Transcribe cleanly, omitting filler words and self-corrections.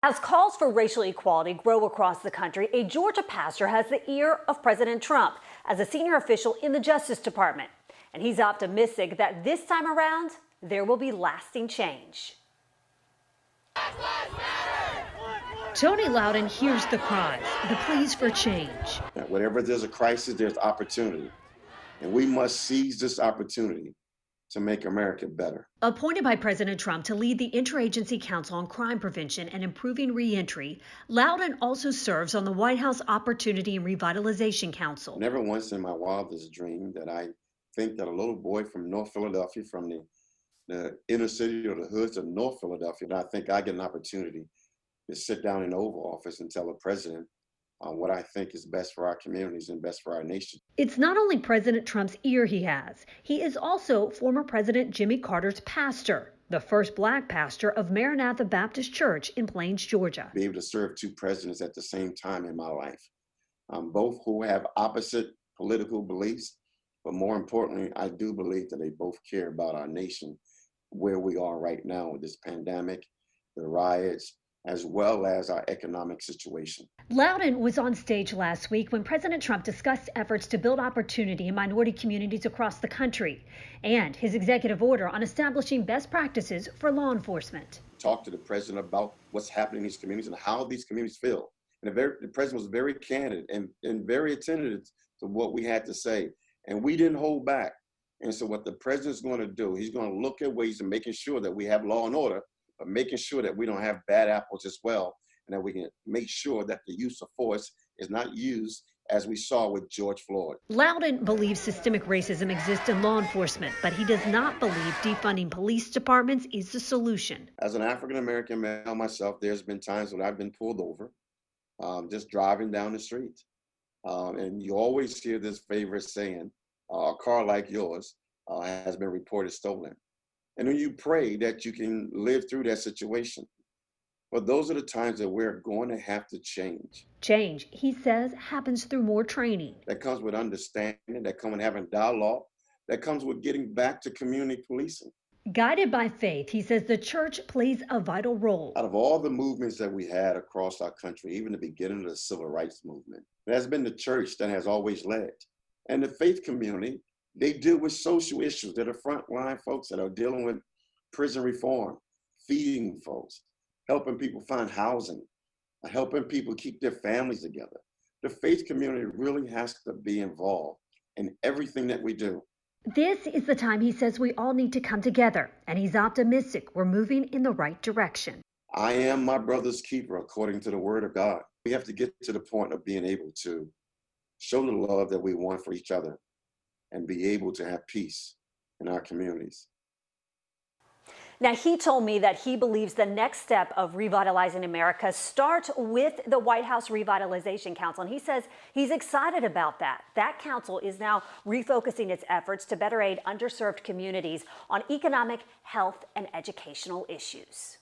As calls for racial equality grow across the country, a Georgia pastor has the ear of President Trump as a senior official in the Justice Department. And he's optimistic that this time around, there will be lasting change. Tony Lowden hears the cries, the pleas for change. Whenever there's a crisis, there's opportunity. And we must seize this opportunity to make America better. Appointed by President Trump to lead the Interagency Council on Crime Prevention and Improving Reentry, Lowden also serves on the White House Opportunity and Revitalization Council. Never once in my wildest dream that I think that a little boy from North Philadelphia, from the inner city or the hoods of North Philadelphia, that I think I get an opportunity to sit down in the Oval Office and tell the president what I think is best for our communities and best for our nation. It's not only President Trump's ear he has. He is also former President Jimmy Carter's pastor, the first black pastor of Maranatha Baptist Church in Plains, Georgia. Be able to serve two presidents at the same time in my life, both who have opposite political beliefs, but more importantly, I do believe that they both care about our nation, where we are right now with this pandemic, the riots, as well as our economic situation. Lowden was on stage last week when President Trump discussed efforts to build opportunity in minority communities across the country and his executive order on establishing best practices for law enforcement. Talk to the president about what's happening in these communities and how these communities feel. And the president was very candid and very attentive to what we had to say. And we didn't hold back. And so what the president's going to do, he's going to look at ways of making sure that we have law and order, but making sure that we don't have bad apples as well, and that we can make sure that the use of force is not used as we saw with George Floyd. Lowden believes systemic racism exists in law enforcement, but he does not believe defunding police departments is the solution. As an African-American male myself, there's been times when I've been pulled over, just driving down the street. And you always hear this favorite saying, a car like yours has been reported stolen. And then you pray that you can live through that situation. But those are the times that we're going to have to change. Change, he says, happens through more training. That comes with understanding, that comes with having dialogue, that comes with getting back to community policing. Guided by faith, he says the church plays a vital role. Out of all the movements that we had across our country, even the beginning of the civil rights movement, it has been the church that has always led. And the faith community, they deal with social issues. They're the frontline folks that are dealing with prison reform, feeding folks, helping people find housing, helping people keep their families together. The faith community really has to be involved in everything that we do. This is the time he says we all need to come together, and he's optimistic we're moving in the right direction. I am my brother's keeper, according to the word of God. We have to get to the point of being able to show the love that we want for each other and be able to have peace in our communities. Now, he told me that he believes the next step of revitalizing America starts with the White House Revitalization Council. And he says he's excited about that. That council is now refocusing its efforts to better aid underserved communities on economic, health, and educational issues.